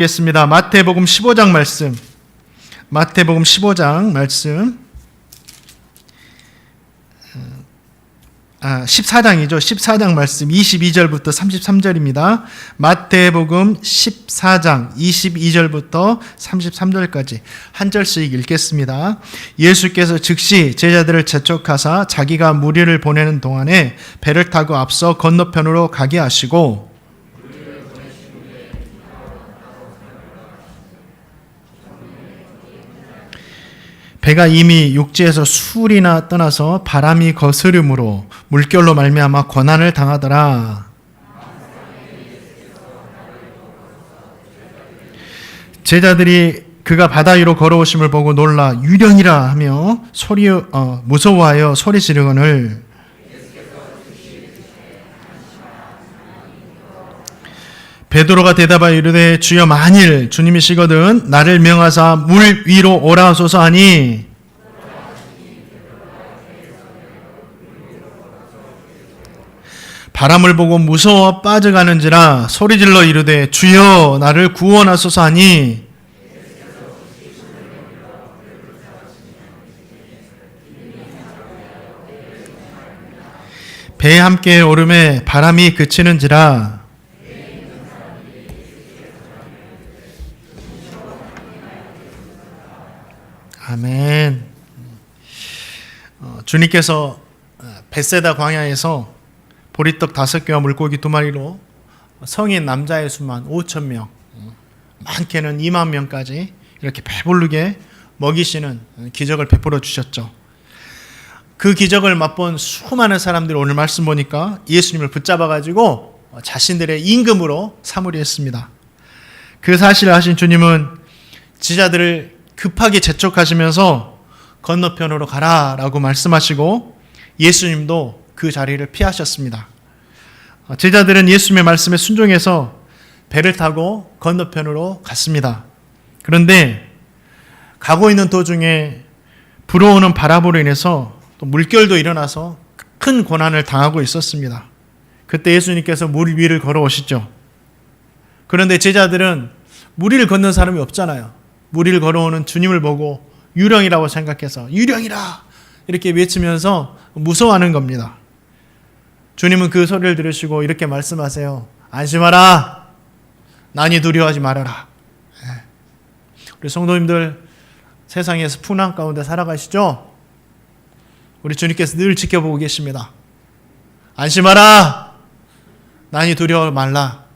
겠습니다. 마태복음 15장 말씀. 마태복음 15장 말씀. 14장이죠. 14장 말씀 22절부터 33절입니다. 마태복음 14장 22절부터 33절까지 한 절씩 읽겠습니다. 예수께서 즉시 제자들을 재촉하사 자기가 무리를 보내는 동안에 배를 타고 앞서 건너편으로 가게 하시고 배가 이미 육지에서 수울이나 떠나서 바람이 거스름으로 물결로 말미암아 고난을 당하더라. 제자들이 그가 바다 위로 걸어오심을 보고 놀라 유령이라 하며 무서워하여 소리 지르거늘 베드로가 대답하여 이르되 주여 만일 주님이시거든 나를 명하사 물 위로 오라소서 하니 바람을 보고 무서워 빠져가는지라 소리질러 이르되 주여 나를 구원하소서 하니 배에 함께 오름에 바람이 그치는지라 아멘. 주님께서 벳세다 광야에서 보리떡 5개와 물고기 2마리로 성인 남자의 수만 5,000명, 많게는 2만 명까지 이렇게 배부르게 먹이시는 기적을 베풀어 주셨죠. 그 기적을 맛본 수많은 사람들이 오늘 말씀 보니까 예수님을 붙잡아가지고 자신들의 임금으로 삼으려 했습니다. 그 사실을 아신 주님은 제자들을 급하게 재촉하시면서 건너편으로 가라라고 말씀하시고 예수님도 그 자리를 피하셨습니다. 제자들은 예수님의 말씀에 순종해서 배를 타고 건너편으로 갔습니다. 그런데 가고 있는 도중에 불어오는 바람으로 인해서 또 물결도 일어나서 큰 고난을 당하고 있었습니다. 그때 예수님께서 물 위를 걸어오시죠. 그런데 제자들은 물 위를 걷는 사람이 없잖아요. 물 위를 걸어오는 주님을 보고 유령이라고 생각해서 유령이라 이렇게 외치면서 무서워하는 겁니다. 주님은 그 소리를 들으시고 이렇게 말씀하세요. 안심하라. 난이 두려워하지 말아라. 우리 성도님들 세상에서 풍랑 가운데 살아가시죠? 우리 주님께서 늘 지켜보고 계십니다. 안심하라. 난이 두려워 말라.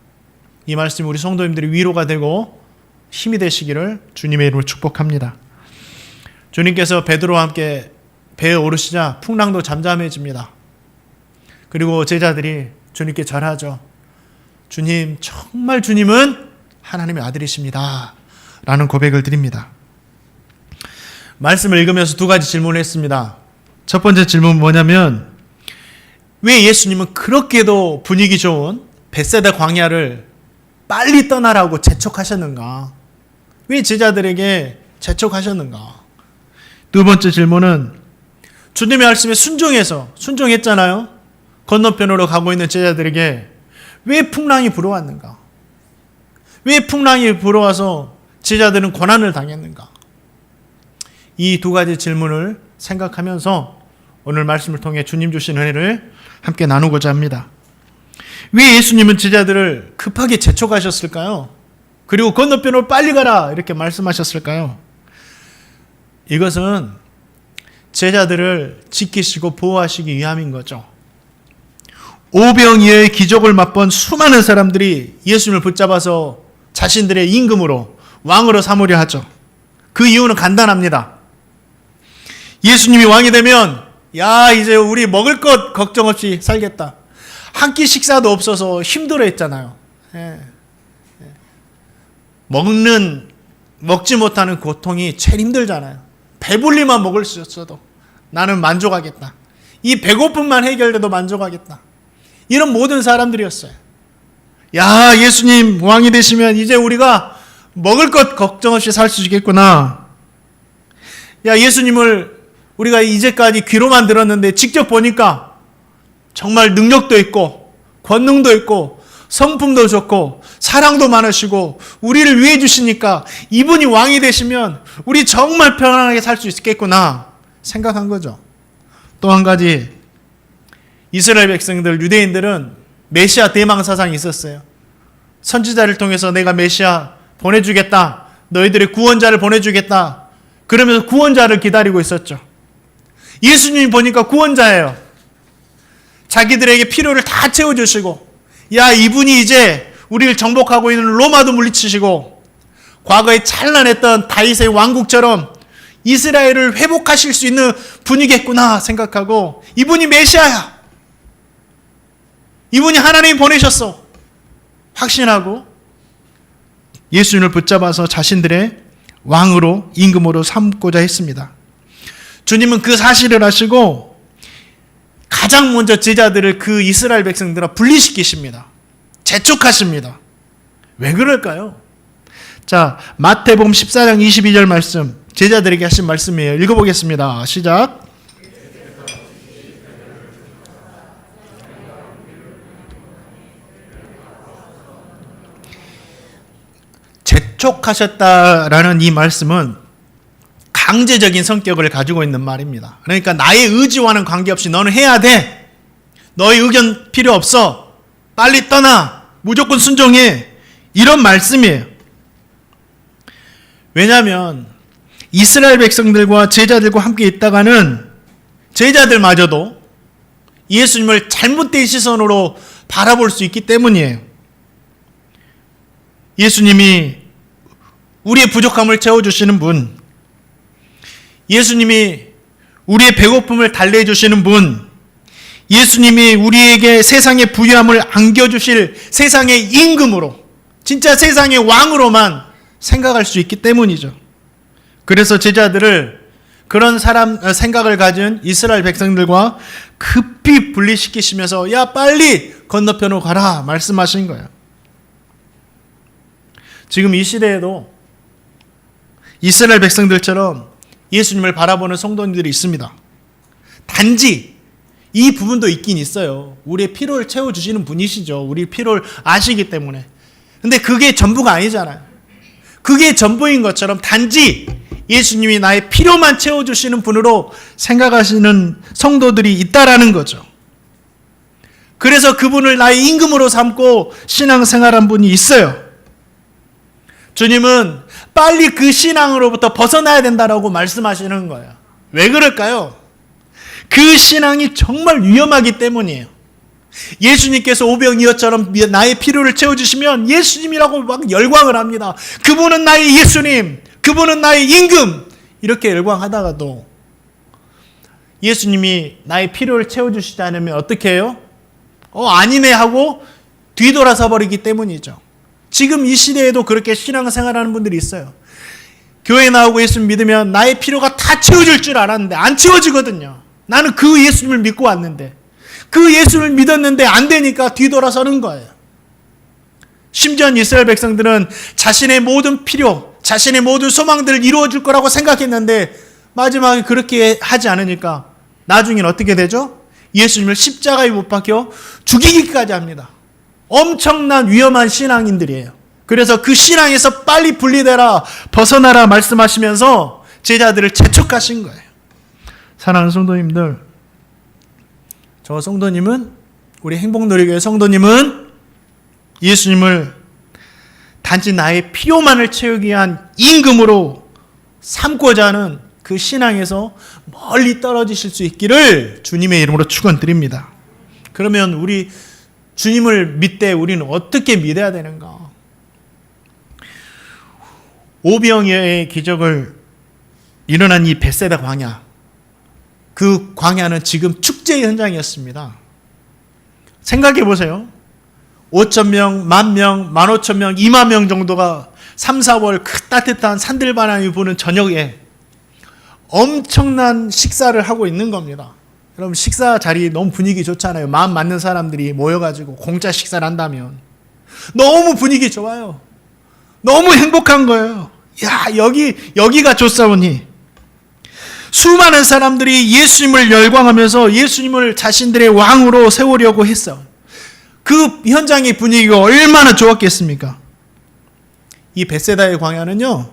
이 말씀이 우리 성도님들이 위로가 되고 힘이 되시기를 주님의 이름으로 축복합니다. 주님께서 베드로와 함께 배에 오르시자 풍랑도 잠잠해집니다. 그리고 제자들이 주님께 절하죠. 주님, 정말 주님은 하나님의 아들이십니다. 라는 고백을 드립니다. 말씀을 읽으면서 2가지 질문을 했습니다. 첫 번째 질문은 뭐냐면 왜 예수님은 그렇게도 분위기 좋은 벳세다 광야를 빨리 떠나라고 재촉하셨는가? 왜 제자들에게 재촉하셨는가? 두 번째 질문은 주님의 말씀에 순종했잖아요. 건너편으로 가고 있는 제자들에게 왜 풍랑이 불어왔는가? 왜 풍랑이 불어와서 제자들은 고난을 당했는가? 이 2가지 질문을 생각하면서 오늘 말씀을 통해 주님 주신 은혜를 함께 나누고자 합니다. 왜 예수님은 제자들을 급하게 재촉하셨을까요? 그리고 건너편으로 빨리 가라 이렇게 말씀하셨을까요? 이것은 제자들을 지키시고 보호하시기 위함인 거죠. 오병이어의 기적을 맛본 수많은 사람들이 예수님을 붙잡아서 자신들의 임금으로 왕으로 삼으려 하죠. 그 이유는 간단합니다. 예수님이 왕이 되면 이제 우리 먹을 것 걱정 없이 살겠다. 한 끼 식사도 없어서 힘들어 했잖아요. 먹지 못하는 고통이 제일 힘들잖아요. 배불리만 먹을 수 있어도 나는 만족하겠다. 이 배고픔만 해결돼도 만족하겠다. 이런 모든 사람들이었어요. 예수님 왕이 되시면 이제 우리가 먹을 것 걱정 없이 살 수 있겠구나. 예수님을 우리가 이제까지 귀로만 들었는데 직접 보니까 정말 능력도 있고 권능도 있고 성품도 좋고 사랑도 많으시고 우리를 위해 주시니까 이분이 왕이 되시면 우리 정말 편안하게 살 수 있겠구나 생각한 거죠. 또 한 가지, 이스라엘 백성들, 유대인들은 메시아 대망 사상이 있었어요. 선지자를 통해서 내가 메시아 보내주겠다, 너희들의 구원자를 보내주겠다, 그러면서 구원자를 기다리고 있었죠. 예수님이 보니까 구원자예요. 자기들에게 필요를 다 채워주시고, 야, 이분이 이제 우리를 정복하고 있는 로마도 물리치시고 과거에 찬란했던 다윗의 왕국처럼 이스라엘을 회복하실 수 있는 분이겠구나 생각하고, 이분이 메시아야, 이분이 하나님이 보내셨어 확신하고 예수님을 붙잡아서 자신들의 왕으로, 임금으로 삼고자 했습니다. 주님은 그 사실을 아시고 가장 먼저 제자들을 그 이스라엘 백성들과 분리시키십니다. 재촉하십니다. 왜 그럴까요? 자, 마태복음 14장 22절 말씀, 제자들에게 하신 말씀이에요. 읽어보겠습니다. 시작. 재촉하셨다라는 이 말씀은 강제적인 성격을 가지고 있는 말입니다. 그러니까 나의 의지와는 관계없이 너는 해야 돼. 너의 의견 필요 없어. 빨리 떠나. 무조건 순종해. 이런 말씀이에요. 왜냐하면 이스라엘 백성들과 제자들과 함께 있다가는 제자들마저도 예수님을 잘못된 시선으로 바라볼 수 있기 때문이에요. 예수님이 우리의 부족함을 채워주시는 분, 예수님이 우리의 배고픔을 달래주시는 분, 예수님이 우리에게 세상의 부유함을 안겨주실 세상의 임금으로, 진짜 세상의 왕으로만 생각할 수 있기 때문이죠. 그래서 제자들을 그런 생각을 가진 이스라엘 백성들과 급히 분리시키시면서 야, 빨리 건너편으로 가라 말씀하신 거예요. 지금 이 시대에도 이스라엘 백성들처럼 예수님을 바라보는 성도님들이 있습니다. 단지 이 부분도 있긴 있어요. 우리의 필요를 채워주시는 분이시죠. 우리 필요를 아시기 때문에. 근데 그게 전부가 아니잖아요. 그게 전부인 것처럼 단지 예수님이 나의 필요만 채워주시는 분으로 생각하시는 성도들이 있다라는 거죠. 그래서 그분을 나의 임금으로 삼고 신앙생활한 분이 있어요. 주님은 빨리 그 신앙으로부터 벗어나야 된다라고 말씀하시는 거예요. 왜 그럴까요? 그 신앙이 정말 위험하기 때문이에요. 예수님께서 오병이어처럼 나의 필요를 채워주시면 예수님이라고 막 열광을 합니다. 그분은 나의 예수님, 그분은 나의 임금, 이렇게 열광하다가도 예수님이 나의 필요를 채워주시지 않으면 어떻게 해요? 아니네 하고 뒤돌아서 버리기 때문이죠. 지금 이 시대에도 그렇게 신앙생활하는 분들이 있어요. 교회 나오고 예수님 믿으면 나의 필요가 다 채워질 줄 알았는데 안 채워지거든요. 나는 그 예수님을 믿고 왔는데, 그 예수를 믿었는데 안 되니까 뒤돌아서는 거예요. 심지어 이스라엘 백성들은 자신의 모든 필요, 자신의 모든 소망들을 이루어줄 거라고 생각했는데 마지막에 그렇게 하지 않으니까 나중엔 어떻게 되죠? 예수님을 십자가에 못 박혀 죽이기까지 합니다. 엄청난 위험한 신앙인들이에요. 그래서 그 신앙에서 빨리 분리되라, 벗어나라 말씀하시면서 제자들을 재촉하신 거예요. 사랑하는 성도님들, 저 성도님은, 우리 행복누리교회 성도님은 예수님을 단지 나의 필요만을 채우기 위한 임금으로 삼고자 하는 그 신앙에서 멀리 떨어지실 수 있기를 주님의 이름으로 축원드립니다. 그러면 우리 주님을 믿되 우리는 어떻게 믿어야 되는가? 오병이어의 기적을 일어난 이 벳세다 광야, 그 광야는 지금 축제의 현장이었습니다. 생각해 보세요. 5,000명, 10,000명, 15,000명, 20,000명 정도가 3, 4월 그 따뜻한 산들바람이 부는 저녁에 엄청난 식사를 하고 있는 겁니다. 여러분, 식사 자리 너무 분위기 좋잖아요. 마음 맞는 사람들이 모여가지고 공짜 식사를 한다면 너무 분위기 좋아요. 너무 행복한 거예요. 야, 여기가 좋사오니. 수많은 사람들이 예수님을 열광하면서 예수님을 자신들의 왕으로 세우려고 했어. 그 현장의 분위기가 얼마나 좋았겠습니까? 이 벳세다의 광야는요,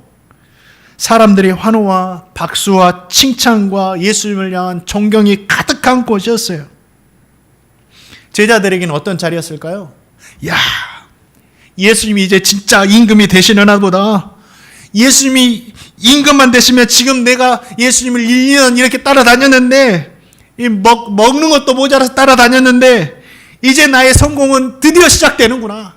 사람들의 환호와 박수와 칭찬과 예수님을 향한 존경이 가득한 곳이었어요. 제자들에게는 어떤 자리였을까요? 야, 예수님이 이제 진짜 임금이 되시려나 보다. 예수님이 임금만 되시면 지금 내가 예수님을 1년 이렇게 따라다녔는데, 먹는 것도 모자라서 따라다녔는데, 이제 나의 성공은 드디어 시작되는구나.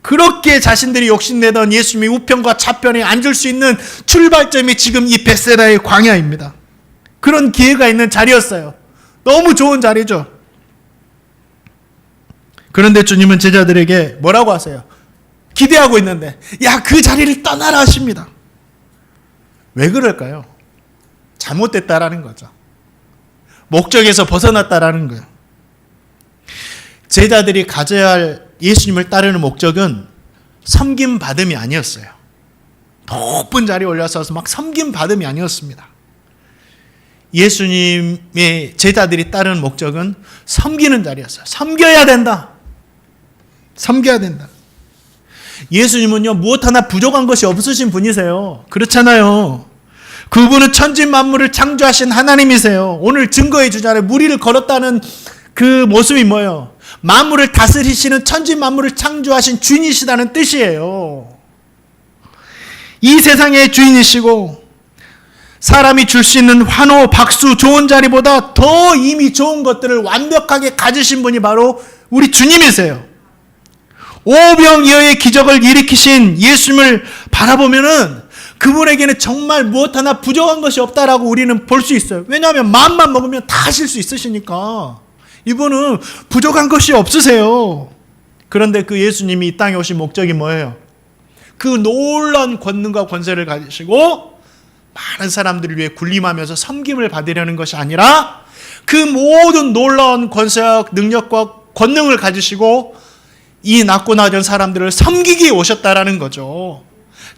그렇게 자신들이 욕심내던 예수님의 우편과 좌편에 앉을 수 있는 출발점이 지금 이 벳세다의 광야입니다. 그런 기회가 있는 자리였어요. 너무 좋은 자리죠. 그런데 주님은 제자들에게 뭐라고 하세요? 기대하고 있는데, 야, 그 자리를 떠나라 하십니다. 왜 그럴까요? 잘못됐다라는 거죠. 목적에서 벗어났다라는 거예요. 제자들이 가져야 할 예수님을 따르는 목적은 섬김 받음이 아니었어요. 높은 자리에 올라서서 막 섬김 받음이 아니었습니다. 예수님의 제자들이 따르는 목적은 섬기는 자리였어요. 섬겨야 된다. 섬겨야 된다. 예수님은요, 무엇 하나 부족한 것이 없으신 분이세요. 그렇잖아요. 그분은 천지 만물을 창조하신 하나님이세요. 오늘 증거해 주잖아요. 무리를 걸었다는 그 모습이 뭐예요? 만물을 다스리시는 천지 만물을 창조하신 주인이시다는 뜻이에요. 이 세상의 주인이시고 사람이 줄 수 있는 환호, 박수, 좋은 자리보다 더 이미 좋은 것들을 완벽하게 가지신 분이 바로 우리 주님이세요. 오병이어의 기적을 일으키신 예수님을 바라보면은 그분에게는 정말 무엇 하나 부족한 것이 없다라고 우리는 볼 수 있어요. 왜냐하면 마음만 먹으면 다 하실 수 있으시니까. 이분은 부족한 것이 없으세요. 그런데 그 예수님이 이 땅에 오신 목적이 뭐예요? 그 놀라운 권능과 권세를 가지시고 많은 사람들을 위해 군림하면서 섬김을 받으려는 것이 아니라 그 모든 놀라운 권세와 능력과 권능을 가지시고 이 낮고 낮은 사람들을 섬기기에 오셨다라는 거죠.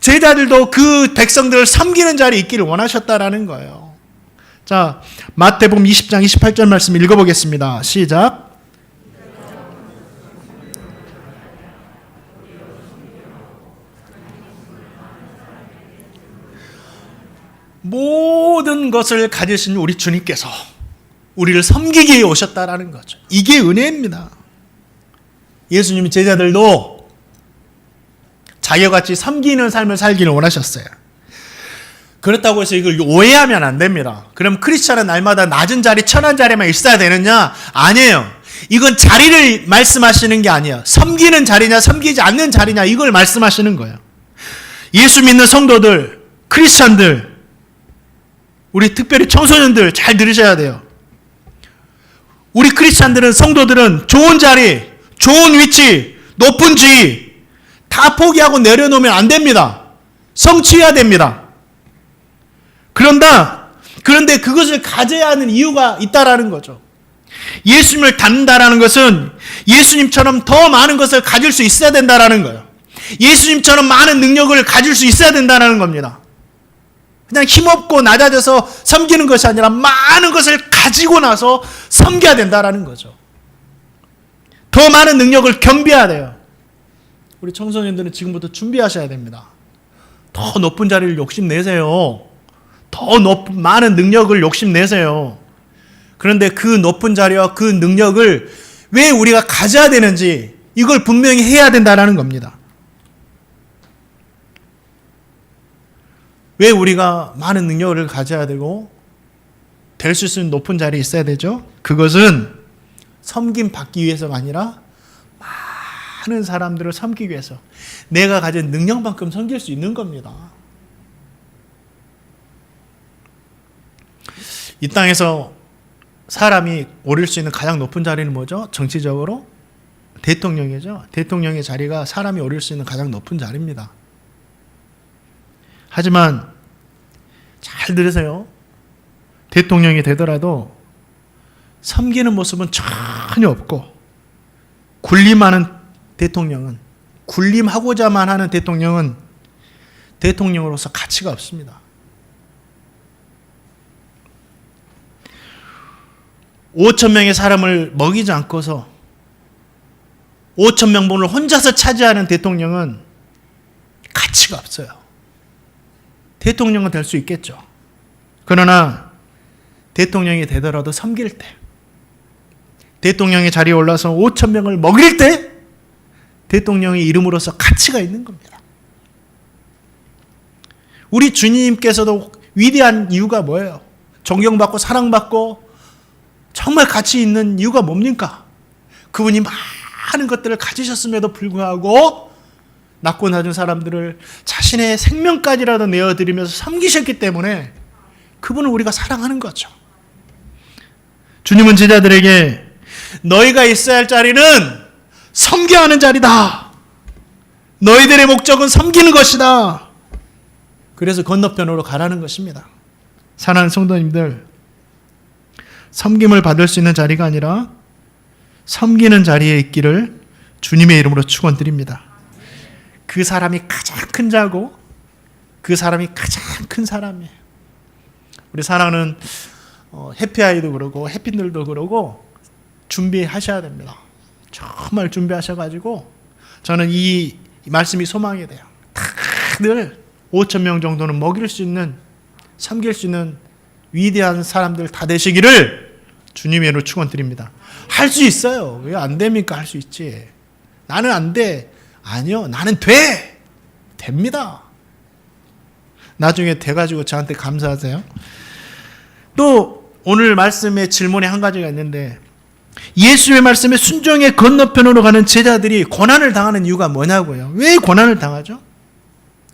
제자들도 그 백성들을 섬기는 자리에 있기를 원하셨다라는 거예요. 자, 마태복음 20장 28절 말씀 읽어보겠습니다. 시작. 모든 것을 가지신 우리 주님께서 우리를 섬기기에 오셨다라는 거죠. 이게 은혜입니다. 예수님이 제자들도 자기와 같이 섬기는 삶을 살기를 원하셨어요. 그렇다고 해서 이걸 오해하면 안 됩니다. 그럼 크리스찬은 날마다 낮은 자리, 천한 자리만 있어야 되느냐? 아니에요. 이건 자리를 말씀하시는 게 아니에요. 섬기는 자리냐, 섬기지 않는 자리냐, 이걸 말씀하시는 거예요. 예수 믿는 성도들, 크리스찬들, 우리 특별히 청소년들 잘 들으셔야 돼요. 우리 크리스찬들은, 성도들은 좋은 자리, 좋은 위치, 높은 지위 다 포기하고 내려놓으면 안 됩니다. 성취해야 됩니다. 그런데 그것을 가져야 하는 이유가 있다라는 거죠. 예수님을 닮는다라는 것은 예수님처럼 더 많은 것을 가질 수 있어야 된다라는 거예요. 예수님처럼 많은 능력을 가질 수 있어야 된다라는 겁니다. 그냥 힘없고 낮아져서 섬기는 것이 아니라 많은 것을 가지고 나서 섬겨야 된다라는 거죠. 더 많은 능력을 겸비해야 돼요. 우리 청소년들은 지금부터 준비하셔야 됩니다. 더 높은 자리를 욕심내세요. 더 많은 능력을 욕심내세요. 그런데 그 높은 자리와 그 능력을 왜 우리가 가져야 되는지 이걸 분명히 해야 된다는 겁니다. 왜 우리가 많은 능력을 가져야 되고 될 수 있는 높은 자리에 있어야 되죠? 그것은 섬김 받기 위해서가 아니라 많은 사람들을 섬기기 위해서 내가 가진 능력만큼 섬길 수 있는 겁니다. 이 땅에서 사람이 오를 수 있는 가장 높은 자리는 뭐죠? 정치적으로 대통령이죠. 대통령의 자리가 사람이 오를 수 있는 가장 높은 자리입니다. 하지만 잘 들으세요. 대통령이 되더라도 섬기는 모습은 전혀 없고 군림하는 대통령은, 군림하고자만 하는 대통령은 대통령으로서 가치가 없습니다. 5,000명의 사람을 먹이지 않고서 5천 명분을 혼자서 차지하는 대통령은 가치가 없어요. 대통령은 될 수 있겠죠. 그러나 대통령이 되더라도 섬길 때, 대통령의 자리에 올라서 5천 명을 먹일 때 대통령의 이름으로서 가치가 있는 겁니다. 우리 주님께서도 위대한 이유가 뭐예요? 존경받고 사랑받고 정말 가치 있는 이유가 뭡니까? 그분이 많은 것들을 가지셨음에도 불구하고 낳고 낳은 사람들을 자신의 생명까지라도 내어드리면서 섬기셨기 때문에 그분을 우리가 사랑하는 거죠. 주님은 제자들에게 너희가 있어야 할 자리는 섬겨야 하는 자리다. 너희들의 목적은 섬기는 것이다. 그래서 건너편으로 가라는 것입니다. 사랑하는 성도님들, 섬김을 받을 수 있는 자리가 아니라 섬기는 자리에 있기를 주님의 이름으로 축원드립니다. 그 사람이 가장 큰 자고 그 사람이 가장 큰 사람이에요. 우리 사랑하는 해피아이도 그러고 해피들도 그러고 준비하셔야 됩니다. 정말 준비하셔가지고 저는 이 말씀이 소망이 돼요. 다들 5천 명 정도는 먹일 수 있는, 섬길 수 있는 위대한 사람들 다 되시기를 주님의 이름으로 축원드립니다. 할 수 있어요. 왜 안 됩니까? 할 수 있지. 나는 안 돼. 아니요. 나는 돼. 됩니다. 나중에 돼가지고 저한테 감사하세요. 또 오늘 말씀에 질문이 한 가지가 있는데, 예수의 말씀에 순종의 건너편으로 가는 제자들이 고난을 당하는 이유가 뭐냐고요. 왜 고난을 당하죠?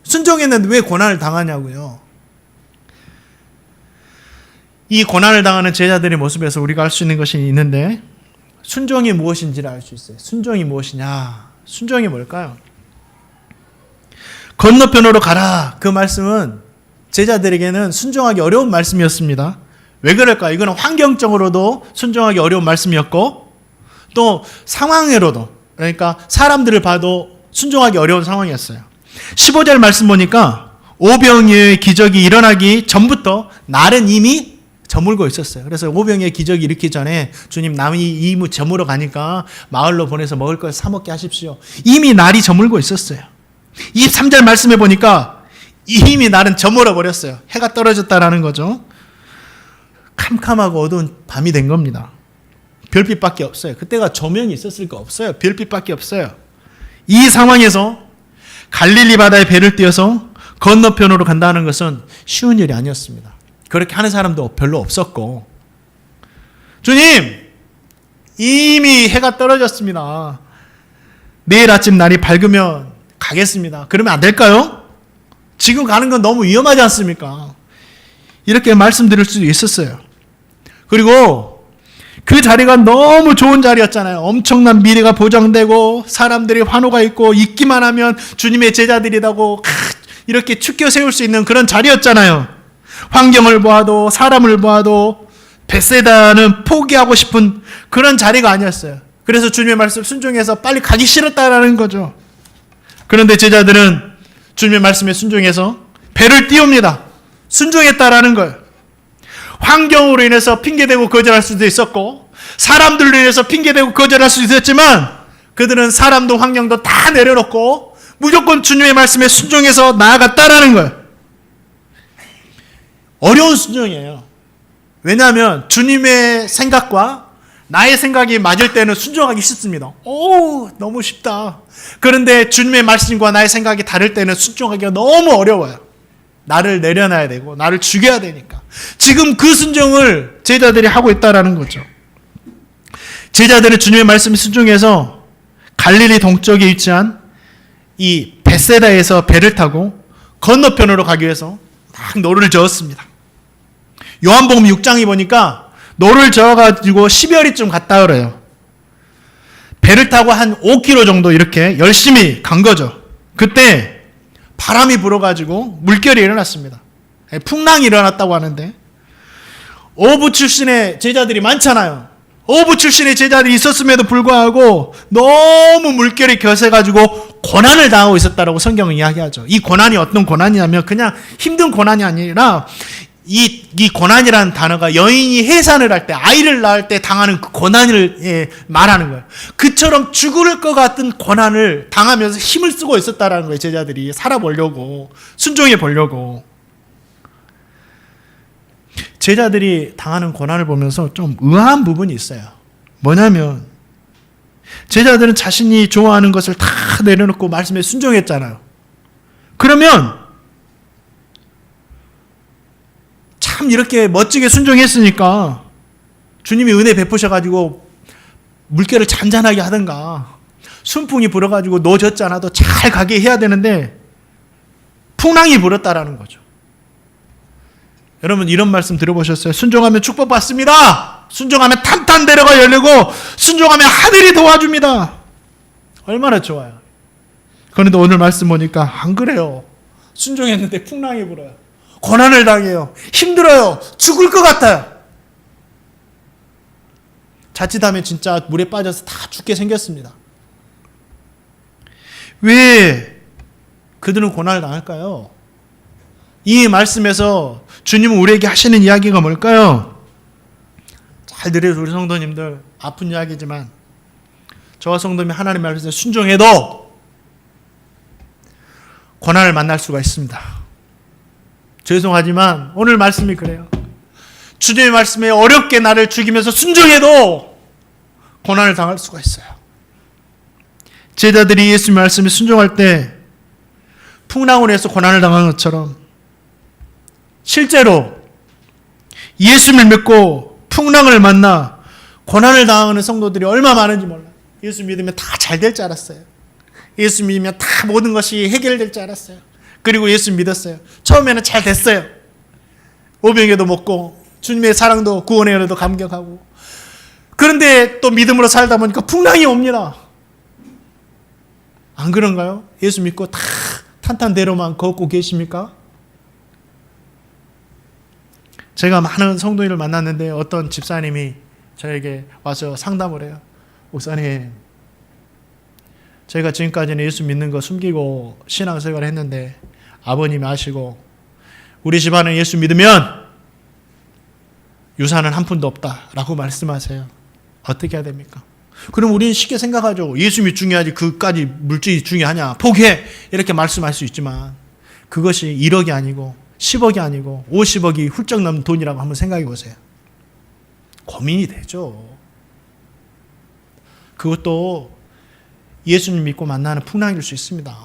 순종했는데 왜 고난을 당하냐고요. 이 고난을 당하는 제자들의 모습에서 우리가 알 수 있는 것이 있는데, 순종이 무엇인지를 알 수 있어요. 순종이 무엇이냐? 순종이 뭘까요? 건너편으로 가라. 그 말씀은 제자들에게는 순종하기 어려운 말씀이었습니다. 왜 그럴까요? 이거는 환경적으로도 순종하기 어려운 말씀이었고, 또 상황으로도, 그러니까 사람들을 봐도 순종하기 어려운 상황이었어요. 15절 말씀 보니까 오병이어의 기적이 일어나기 전부터 날은 이미 저물고 있었어요. 그래서 오병이어의 기적이 일으키기 전에 주님 남이 이미 저물어 가니까 마을로 보내서 먹을 걸 사 먹게 하십시오. 이미 날이 저물고 있었어요. 23절 말씀해 보니까 이미 날은 저물어 버렸어요. 해가 떨어졌다라는 거죠. 캄캄하고 어두운 밤이 된 겁니다. 별빛밖에 없어요. 그때가 조명이 있었을까? 없어요. 별빛밖에 없어요. 이 상황에서 갈릴리 바다에 배를 띄워서 건너편으로 간다는 것은 쉬운 일이 아니었습니다. 그렇게 하는 사람도 별로 없었고, 주님 이미 해가 떨어졌습니다. 내일 아침 날이 밝으면 가겠습니다. 그러면 안 될까요? 지금 가는 건 너무 위험하지 않습니까? 이렇게 말씀드릴 수도 있었어요. 그리고 그 자리가 너무 좋은 자리였잖아요. 엄청난 미래가 보장되고 사람들이 환호가 있고 있기만 하면 주님의 제자들이라고 이렇게 축켜 세울 수 있는 그런 자리였잖아요. 환경을 보아도 사람을 보아도 벳세다는 포기하고 싶은 그런 자리가 아니었어요. 그래서 주님의 말씀 순종해서 빨리 가기 싫었다라는 거죠. 그런데 제자들은 주님의 말씀에 순종해서 배를 띄웁니다. 순종했다라는 거예요. 환경으로 인해서 핑계대고 거절할 수도 있었고, 사람들로 인해서 핑계대고 거절할 수도 있었지만, 그들은 사람도 환경도 다 내려놓고 무조건 주님의 말씀에 순종해서 나아갔다라는 거예요. 어려운 순종이에요. 왜냐하면 주님의 생각과 나의 생각이 맞을 때는 순종하기 쉽습니다. 오, 너무 쉽다. 그런데 주님의 말씀과 나의 생각이 다를 때는 순종하기가 너무 어려워요. 나를 내려놔야 되고 나를 죽여야 되니까. 지금 그 순종을 제자들이 하고 있다라는 거죠. 제자들은 주님의 말씀에 순종해서 갈릴리 동쪽에 위치한 이 벳세다에서 배를 타고 건너편으로 가기 위해서 막 노를 저었습니다. 요한복음 6장에 보니까 노를 저어가지고 10여리쯤 갔다 그래요. 배를 타고 한 5km 정도 이렇게 열심히 간 거죠. 그때 바람이 불어가지고 물결이 일어났습니다. 풍랑이 일어났다고 하는데, 어부 출신의 제자들이 많잖아요. 어부 출신의 제자들이 있었음에도 불구하고 너무 물결이 거세가지고 고난을 당하고 있었다라고 성경은 이야기하죠. 이 고난이 어떤 고난이냐면 그냥 힘든 고난이 아니라 이 고난이라는 단어가 여인이 해산을 할 때, 아이를 낳을 때 당하는 그 고난을 말하는 거예요. 그처럼 죽을 것 같은 고난을 당하면서 힘을 쓰고 있었다라는 거예요. 제자들이 살아보려고, 순종해 보려고. 제자들이 당하는 고난을 보면서 좀 의아한 부분이 있어요. 뭐냐면 제자들은 자신이 좋아하는 것을 다 내려놓고 말씀에 순종했잖아요. 그러면 참 이렇게 멋지게 순종했으니까 주님이 은혜 베푸셔가지고 물결을 잔잔하게 하든가 순풍이 불어가지고 노젓지 않아도 잘 가게 해야 되는데 풍랑이 불었다라는 거죠. 여러분 이런 말씀 들어보셨어요? 순종하면 축복받습니다. 순종하면 탄탄대로가 열리고 순종하면 하늘이 도와줍니다. 얼마나 좋아요. 그런데 오늘 말씀 보니까 안 그래요. 순종했는데 풍랑이 불어요. 고난을 당해요. 힘들어요. 죽을 것 같아요. 자칫하면 진짜 물에 빠져서 다 죽게 생겼습니다. 왜 그들은 고난을 당할까요? 이 말씀에서 주님은 우리에게 하시는 이야기가 뭘까요? 잘 들으세요, 우리 성도님들. 아픈 이야기지만 저와 성도님이 하나님의 말씀에 순종해도 고난을 만날 수가 있습니다. 죄송하지만 오늘 말씀이 그래요. 주님의 말씀에 어렵게 나를 죽이면서 순종해도 고난을 당할 수가 있어요. 제자들이 예수님의 말씀에 순종할 때 풍랑으로 해서 고난을 당한 것처럼 실제로 예수님을 믿고 풍랑을 만나 고난을 당하는 성도들이 얼마나 많은지 몰라요. 예수 믿으면 다 잘 될 줄 알았어요. 예수 믿으면 다 모든 것이 해결될 줄 알았어요. 그리고 예수 믿었어요. 처음에는 잘 됐어요. 오병이어도 먹고 주님의 사랑도 구원의 은혜도 감격하고. 그런데 또 믿음으로 살다 보니까 풍랑이 옵니다. 안 그런가요? 예수 믿고 다 탄탄대로만 걷고 계십니까? 제가 많은 성도인을 만났는데 어떤 집사님이 저에게 와서 상담을 해요. 목사님, 저희가 지금까지는 예수 믿는 거 숨기고 신앙생활을 했는데 아버님이 아시고 우리 집안은 예수 믿으면 유산은 한 푼도 없다라고 말씀하세요. 어떻게 해야 됩니까? 그럼 우리는 쉽게 생각하죠. 예수 믿 중요하지 그까지 물질이 중요하냐. 포기해. 이렇게 말씀할 수 있지만 그것이 1억이 아니고 10억이 아니고 50억이 훌쩍 넘는 돈이라고 한번 생각해 보세요. 고민이 되죠. 그것도 예수님 믿고 만나는 풍랑일 수 있습니다.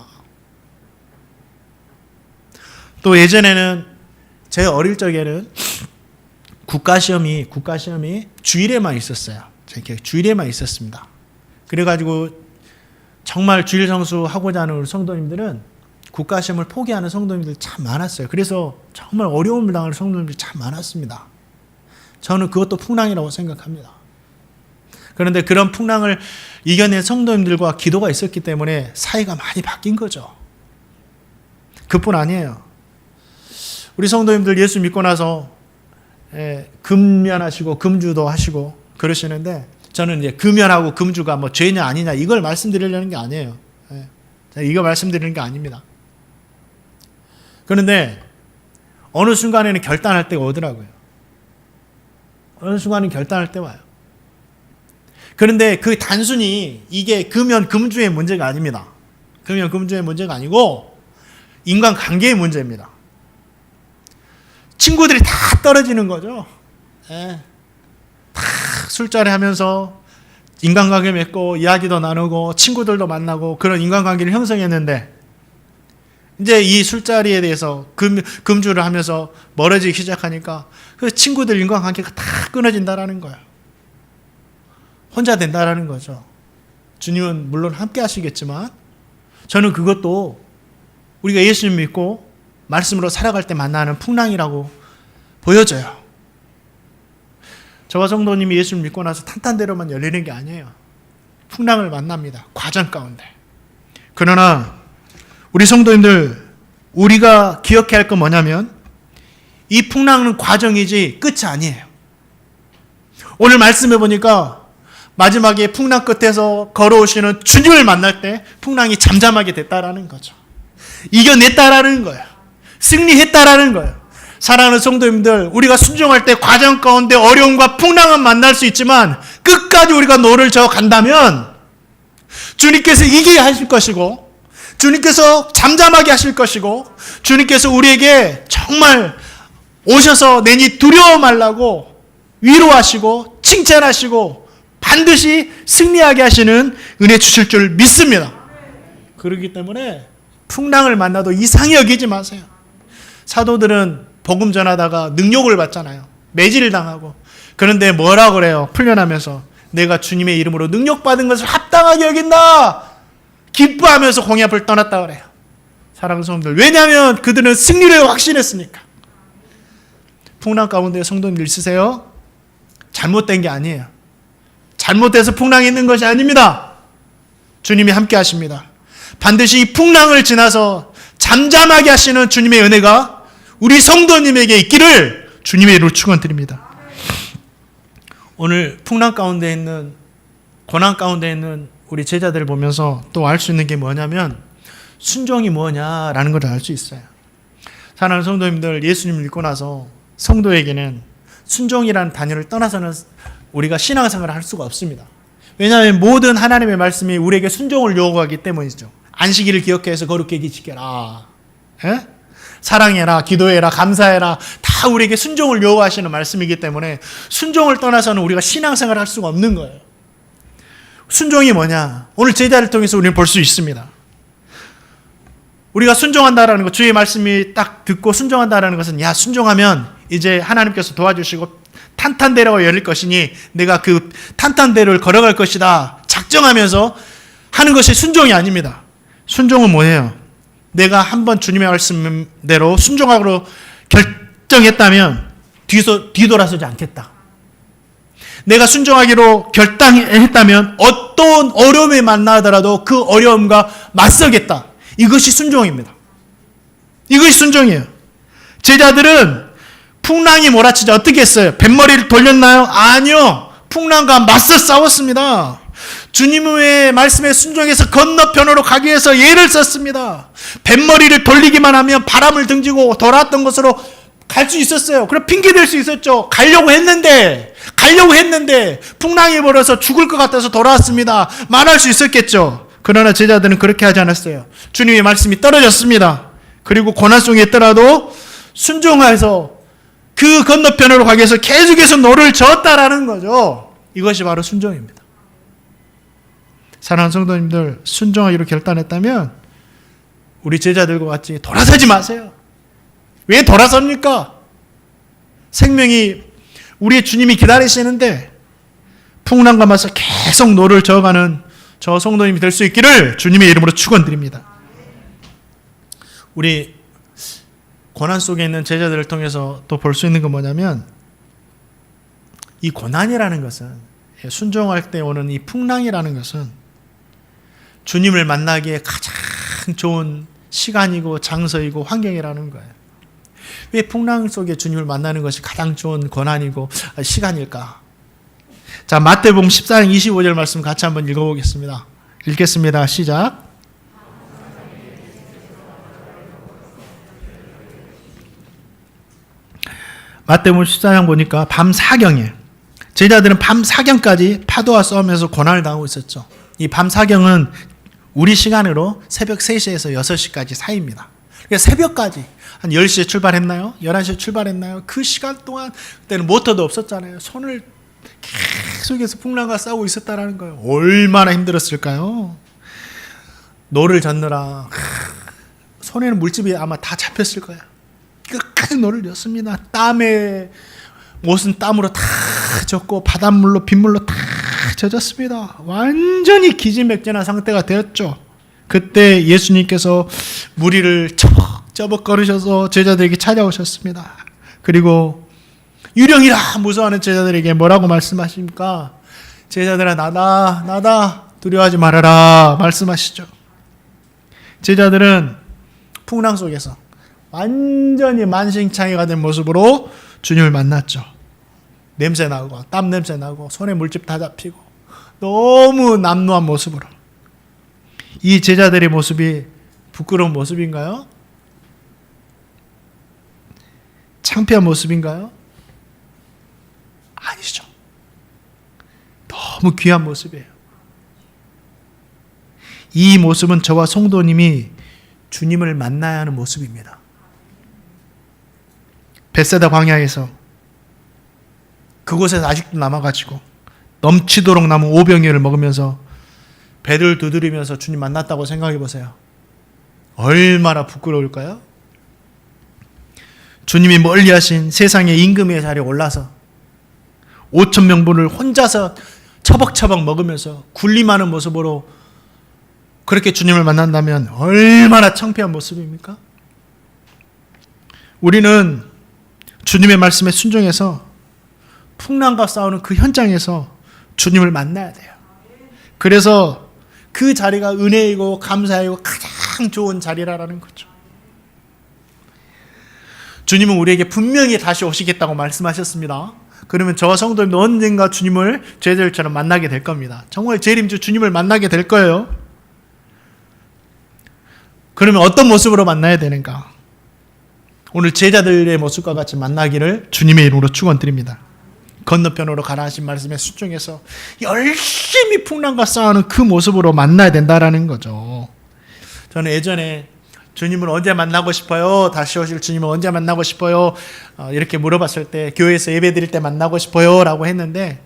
또 예전에는 제 어릴 적에는 국가시험이 주일에만 있었어요. 이렇게 주일에만 있었습니다. 그래가지고 정말 주일 성수 하고자 하는 우리 성도님들은 국가시험을 포기하는 성도님들이 참 많았어요. 그래서 정말 어려움을 당하는 성도님들이 참 많았습니다. 저는 그것도 풍랑이라고 생각합니다. 그런데 그런 풍랑을 이겨낸 성도님들과 기도가 있었기 때문에 사이가 많이 바뀐 거죠. 그뿐 아니에요. 우리 성도님들 예수 믿고 나서 금면하시고 금주도 하시고 그러시는데 저는 이제 금연하고 금주가 뭐 죄냐 아니냐 이걸 말씀드리려는 게 아니에요. 이거 말씀드리는 게 아닙니다. 그런데 어느 순간에는 결단할 때가 오더라고요. 어느 순간은 결단할 때 와요. 그런데 그 단순히 이게 금연 금주의 문제가 아닙니다. 금연 금주의 문제가 아니고 인간관계의 문제입니다. 친구들이 다 떨어지는 거죠. 다 술자리 하면서 인간관계 맺고 이야기도 나누고 친구들도 만나고 그런 인간관계를 형성했는데 이제 이 술자리에 대해서 금주를 하면서 멀어지기 시작하니까 그 친구들 인간관계가 다 끊어진다라는 거예요. 혼자 된다라는 거죠. 주님은 물론 함께 하시겠지만 저는 그것도 우리가 예수님 믿고 말씀으로 살아갈 때 만나는 풍랑이라고 보여져요. 저와 성도님이 예수를 믿고 나서 탄탄대로만 열리는 게 아니에요. 풍랑을 만납니다. 과정 가운데. 그러나 우리 성도님들 우리가 기억해야 할 건 뭐냐면 이 풍랑은 과정이지 끝이 아니에요. 오늘 말씀해 보니까 마지막에 풍랑 끝에서 걸어오시는 주님을 만날 때 풍랑이 잠잠하게 됐다라는 거죠. 이겨냈다라는 거예요. 승리했다라는 거예요. 사랑하는 성도님들, 우리가 순종할 때 과정 가운데 어려움과 풍랑은 만날 수 있지만 끝까지 우리가 노를 저어 간다면 주님께서 이기게 하실 것이고, 주님께서 잠잠하게 하실 것이고, 주님께서 우리에게 정말 오셔서 내니 두려워 말라고 위로하시고 칭찬하시고 반드시 승리하게 하시는 은혜 주실 줄 믿습니다. 그렇기 때문에 풍랑을 만나도 이상히 여기지 마세요. 사도들은 복음 전하다가 능욕을 받잖아요. 매질을 당하고. 그런데 뭐라고 그래요? 풀려나면서 내가 주님의 이름으로 능욕받은 것을 합당하게 여긴다, 기뻐하면서 공의 앞을 떠났다 그래요. 사랑하는 성도들, 왜냐하면 그들은 승리를 확신했으니까. 풍랑 가운데 성도님들 있으세요? 잘못된 게 아니에요. 잘못돼서 풍랑이 있는 것이 아닙니다. 주님이 함께 하십니다. 반드시 이 풍랑을 지나서 잠잠하게 하시는 주님의 은혜가 우리 성도님에게 있기를 주님의 이름으로 축원드립니다. 오늘 풍랑 가운데 있는, 고난 가운데 있는 우리 제자들을 보면서 또 알 수 있는 게 뭐냐면 순종이 뭐냐라는 걸 알 수 있어요. 사랑하는 성도님들, 예수님을 믿고 나서 성도에게는 순종이라는 단어를 떠나서는 우리가 신앙생활을 할 수가 없습니다. 왜냐하면 모든 하나님의 말씀이 우리에게 순종을 요구하기 때문이죠. 안식일을 기억해서 거룩하게 지켜라, 사랑해라, 기도해라, 감사해라, 다 우리에게 순종을 요구하시는 말씀이기 때문에 순종을 떠나서는 우리가 신앙생활을 할 수가 없는 거예요. 순종이 뭐냐? 오늘 제자를 통해서 우리는 볼 수 있습니다. 우리가 순종한다라는 것, 주의 말씀이 딱 듣고 순종한다라는 것은, 야, 순종하면 이제 하나님께서 도와주시고 탄탄대로가 열릴 것이니 내가 그 탄탄대로를 걸어갈 것이다 작정하면서 하는 것이 순종이 아닙니다. 순종은 뭐예요? 내가 한번 주님의 말씀대로 순종하기로 결정했다면 뒤돌아서지 않겠다. 내가 순종하기로 결단했다면 어떤 어려움이 만나더라도 그 어려움과 맞서겠다. 이것이 순종입니다. 이것이 순종이에요. 제자들은 풍랑이 몰아치자 어떻게 했어요? 뱃머리를 돌렸나요? 아니요. 풍랑과 맞서 싸웠습니다. 주님의 말씀에 순종해서 건너편으로 가기 위해서 예를 썼습니다. 뱃머리를 돌리기만 하면 바람을 등지고 돌아왔던 곳으로 갈 수 있었어요. 그럼 핑계댈 수 있었죠. 가려고 했는데 풍랑이 불어서 죽을 것 같아서 돌아왔습니다. 말할 수 있었겠죠. 그러나 제자들은 그렇게 하지 않았어요. 주님의 말씀이 떨어졌습니다. 그리고 고난 속에 있더라도 순종해서 그 건너편으로 가기 위해서 계속해서 노를 저었다라는 거죠. 이것이 바로 순종입니다. 사랑하는 성도님들, 순종하기로 결단했다면 우리 제자들과 같이 돌아서지 마세요. 왜 돌아섭니까? 생명이, 우리의 주님이 기다리시는데 풍랑과 맞서 계속 노를 저어가는 저 성도님이 될 수 있기를 주님의 이름으로 축원드립니다. 우리 고난 속에 있는 제자들을 통해서 또 볼 수 있는 건 뭐냐면, 이 고난이라는 것은, 순종할 때 오는 이 풍랑이라는 것은 주님을 만나기에 가장 좋은 시간이고 장소이고 환경이라는 거예요. 왜 풍랑 속에 주님을 만나는 것이 가장 좋은 고난이고 시간일까? 자, 마태복음 14장 25절 말씀 같이 한번 읽어보겠습니다. 읽겠습니다. 시작. 마태복음 14장 보니까 밤 사경에 제자들은 밤 사경까지 파도와 싸우면서 고난을 당하고 있었죠. 이 밤 사경은 우리 시간으로 새벽 3시에서 6시까지 사이입니다. 그러니까 새벽까지 한 10시에 출발했나요? 11시에 출발했나요? 그 시간 동안, 그때는 모터도 없었잖아요. 손을 계속해서 풍랑과 싸우고 있었다라는 거예요. 얼마나 힘들었을까요? 노를 젓느라 손에는 물집이 아마 다 잡혔을 거예요. 끝까지 노를 젓습니다. 땀에, 옷은 땀으로 다 젖고 바닷물로, 빗물로 다 젖었습니다. 완전히 기진맥진한 상태가 되었죠. 그때 예수님께서 무리를 쩌벅 걸으셔서 제자들에게 찾아오셨습니다. 그리고 유령이라 무서워하는 제자들에게 뭐라고 말씀하십니까? 제자들아, 나다 두려워하지 말아라 말씀하시죠. 제자들은 풍랑 속에서 완전히 만신창이가 된 모습으로 주님을 만났죠. 냄새 나고, 땀 냄새 나고, 손에 물집 다 잡히고, 너무 남루한 모습으로. 이 제자들의 모습이 부끄러운 모습인가요? 창피한 모습인가요? 아니죠. 너무 귀한 모습이에요. 이 모습은 저와 성도님이 주님을 만나야 하는 모습입니다. 벳세다 광야에서 그곳에서 아직도 남아가지고 넘치도록 남은 오병이어를 먹으면서 배를 두드리면서 주님 만났다고 생각해 보세요. 얼마나 부끄러울까요? 주님이 멀리하신 세상의 임금의 자리에 올라서 5,000명분을 혼자서 처벅처벅 먹으면서 군림하는 모습으로 그렇게 주님을 만난다면 얼마나 창피한 모습입니까? 우리는 주님의 말씀에 순종해서 풍랑과 싸우는 그 현장에서 주님을 만나야 돼요. 그래서 그 자리가 은혜이고 감사이고 가장 좋은 자리라는 거죠. 주님은 우리에게 분명히 다시 오시겠다고 말씀하셨습니다. 그러면 저와 성도님도 언젠가 주님을 제자들처럼 만나게 될 겁니다. 정말 재림주 주님을 만나게 될 거예요. 그러면 어떤 모습으로 만나야 되는가? 오늘 제자들의 모습과 같이 만나기를 주님의 이름으로 축원드립니다. 건너편으로 가라 하신 말씀에 순종해서 열심히 풍랑과 싸우는 그 모습으로 만나야 된다라는 거죠. 저는 예전에 주님을 언제 만나고 싶어요? 다시 오실 주님을 언제 만나고 싶어요? 이렇게 물어봤을 때 교회에서 예배 드릴 때 만나고 싶어요 라고 했는데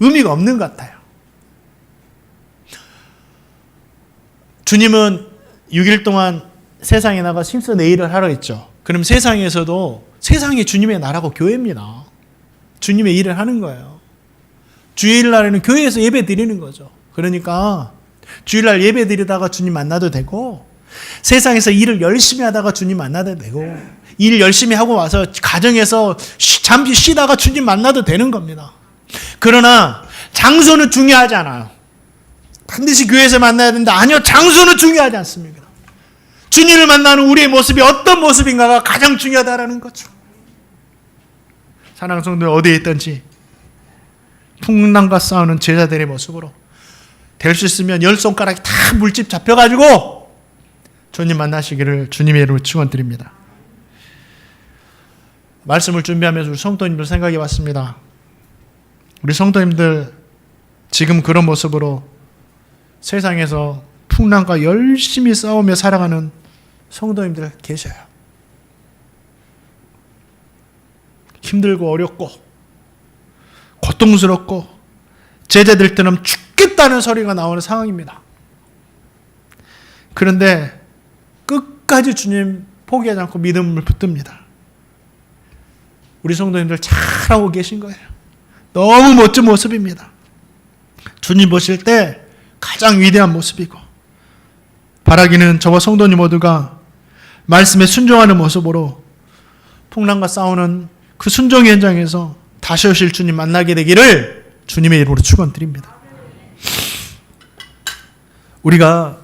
의미가 없는 것 같아요. 주님은 6일 동안 세상에 나가 심수내일을 하러 했죠. 그럼 세상에서도 세상이 주님의 나라고 교회입니다. 주님의 일을 하는 거예요. 주일날에는 교회에서 예배 드리는 거죠. 그러니까 주일날 예배 드리다가 주님 만나도 되고 세상에서 일을 열심히 하다가 주님 만나도 되고 일 열심히 하고 와서 가정에서 잠시 쉬다가 주님 만나도 되는 겁니다. 그러나 장소는 중요하지 않아요. 반드시 교회에서 만나야 된다. 아니요. 장소는 중요하지 않습니다. 주님을 만나는 우리의 모습이 어떤 모습인가가 가장 중요하다는 거죠. 사랑하는 성도 어디에 있든지 풍랑과 싸우는 제자들의 모습으로 될 수 있으면 10손가락이 다 물집 잡혀가지고 주님 만나시기를 주님의 이름으로 축원드립니다. 말씀을 준비하면서 우리 성도님들 생각해 봤습니다. 우리 성도님들 지금 그런 모습으로 세상에서 풍랑과 열심히 싸우며 살아가는 성도님들 계셔요. 힘들고 어렵고 고통스럽고 제자들처럼 죽겠다는 소리가 나오는 상황입니다. 그런데 끝까지 주님 포기하지 않고 믿음을 붙듭니다. 우리 성도님들 잘하고 계신 거예요. 너무 멋진 모습입니다. 주님 보실 때 가장 위대한 모습이고 바라기는 저와 성도님 모두가 말씀에 순종하는 모습으로 풍랑과 싸우는 그 순종 현장에서 다시 오실 주님 만나게 되기를 주님의 이름으로 축원드립니다. 우리가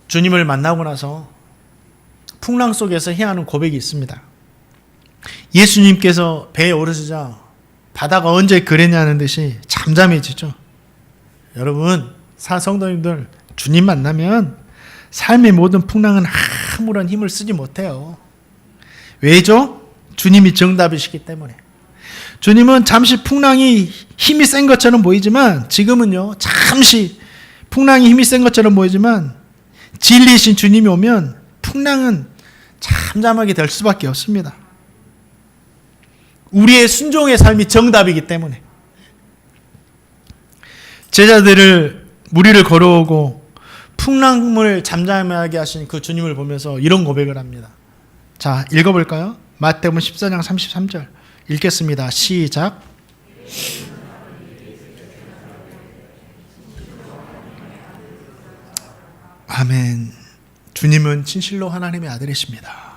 주님을 만나고 나서 풍랑 속에서 해야 하는 고백이 있습니다. 예수님께서 배에 오르시자 바다가 언제 그랬냐는 듯이 잠잠해지죠. 여러분, 성도님들 주님 만나면 삶의 모든 풍랑은 아무런 힘을 쓰지 못해요. 왜죠? 주님이 정답이시기 때문에. 주님은 잠시 풍랑이 힘이 센 것처럼 보이지만 지금은요 잠시 풍랑이 힘이 센 것처럼 보이지만 진리이신 주님이 오면 풍랑은 잠잠하게 될 수밖에 없습니다. 우리의 순종의 삶이 정답이기 때문에. 제자들을 무리를 걸어오고 풍랑을 잠잠하게 하신 그 주님을 보면서 이런 고백을 합니다. 자, 읽어볼까요? 마태복음 14장 33절 읽겠습니다. 시작. 아멘. 주님은 진실로 하나님의 아들이십니다.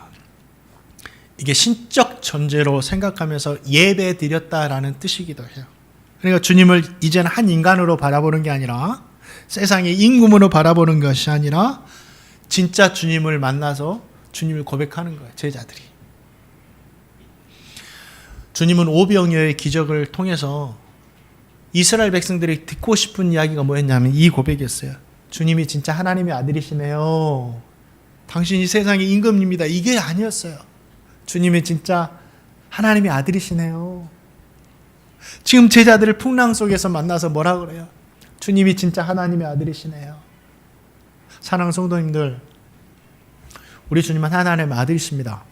이게 신적 존재로 생각하면서 예배 드렸다라는 뜻이기도 해요. 그러니까 주님을 이제는 한 인간으로 바라보는 게 아니라 세상의 임금으로 바라보는 것이 아니라 진짜 주님을 만나서 주님을 고백하는 거예요. 제자들이. 주님은 오병이어의 기적을 통해서 이스라엘 백성들이 듣고 싶은 이야기가 뭐였냐면 이 고백이었어요. 주님이 진짜 하나님의 아들이시네요. 당신이 세상의 임금입니다. 이게 아니었어요. 주님이 진짜 하나님의 아들이시네요. 지금 제자들을 풍랑 속에서 만나서 뭐라 그래요? 주님이 진짜 하나님의 아들이시네요. 사랑하는 성도님들, 우리 주님은 하나님의 아들이십니다.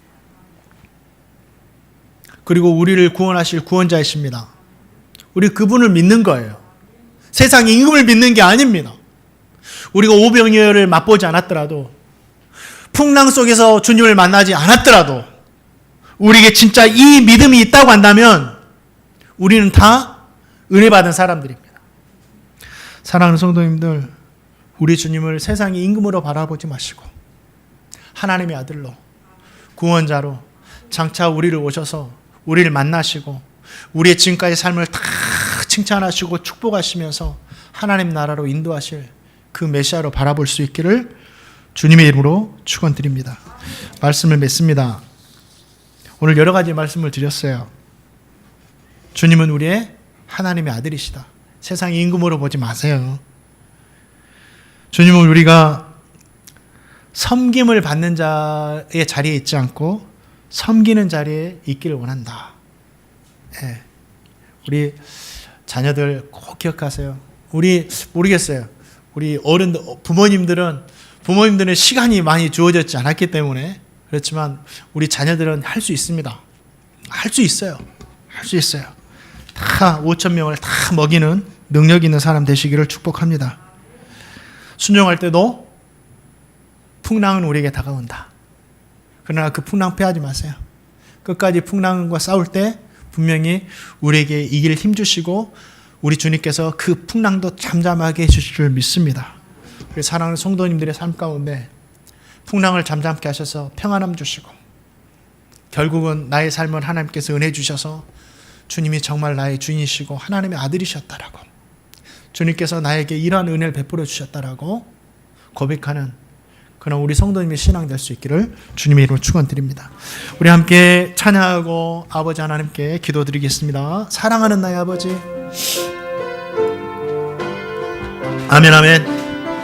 그리고 우리를 구원하실 구원자이십니다. 우리 그분을 믿는 거예요. 세상의 임금을 믿는 게 아닙니다. 우리가 오병이어를 맛보지 않았더라도, 풍랑 속에서 주님을 만나지 않았더라도, 우리에게 진짜 이 믿음이 있다고 한다면 우리는 다 은혜 받은 사람들입니다. 사랑하는 성도님들, 우리 주님을 세상의 임금으로 바라보지 마시고 하나님의 아들로, 구원자로 장차 우리를 오셔서 우리를 만나시고 우리의 지금까지 삶을 다 칭찬하시고 축복하시면서 하나님 나라로 인도하실 그 메시아로 바라볼 수 있기를 주님의 이름으로 축원드립니다. 말씀을 맺습니다. 오늘 여러 가지 말씀을 드렸어요. 주님은 우리의 하나님의 아들이시다. 세상의 임금으로 보지 마세요. 주님은 우리가 섬김을 받는 자의 자리에 있지 않고 섬기는 자리에 있기를 원한다. 예. 우리 자녀들 꼭 기억하세요. 우리 모르겠어요. 우리 어른들, 부모님들은 시간이 많이 주어졌지 않았기 때문에 그렇지만 우리 자녀들은 할 수 있습니다. 할 수 있어요. 할 수 있어요. 다 5,000명을 다 먹이는 능력 있는 사람 되시기를 축복합니다. 순종할 때도 풍랑은 우리에게 다가온다. 그러나 그 풍랑 피하지 마세요. 끝까지 풍랑과 싸울 때 분명히 우리에게 이길 힘 주시고 우리 주님께서 그 풍랑도 잠잠하게 해주실 줄 믿습니다. 우리 사랑하는 성도님들의 삶 가운데 풍랑을 잠잠케 하셔서 평안함 주시고 결국은 나의 삶을 하나님께서 은혜 주셔서 주님이 정말 나의 주인이시고 하나님의 아들이셨다라고, 주님께서 나에게 이러한 은혜를 베풀어 주셨다라고 고백하는 그런 우리 성도님의 신앙 될 수 있기를 주님의 이름으로 축원드립니다. 우리 함께 찬양하고 아버지 하나님께 기도드리겠습니다. 사랑하는 나의 아버지, 아멘 아멘.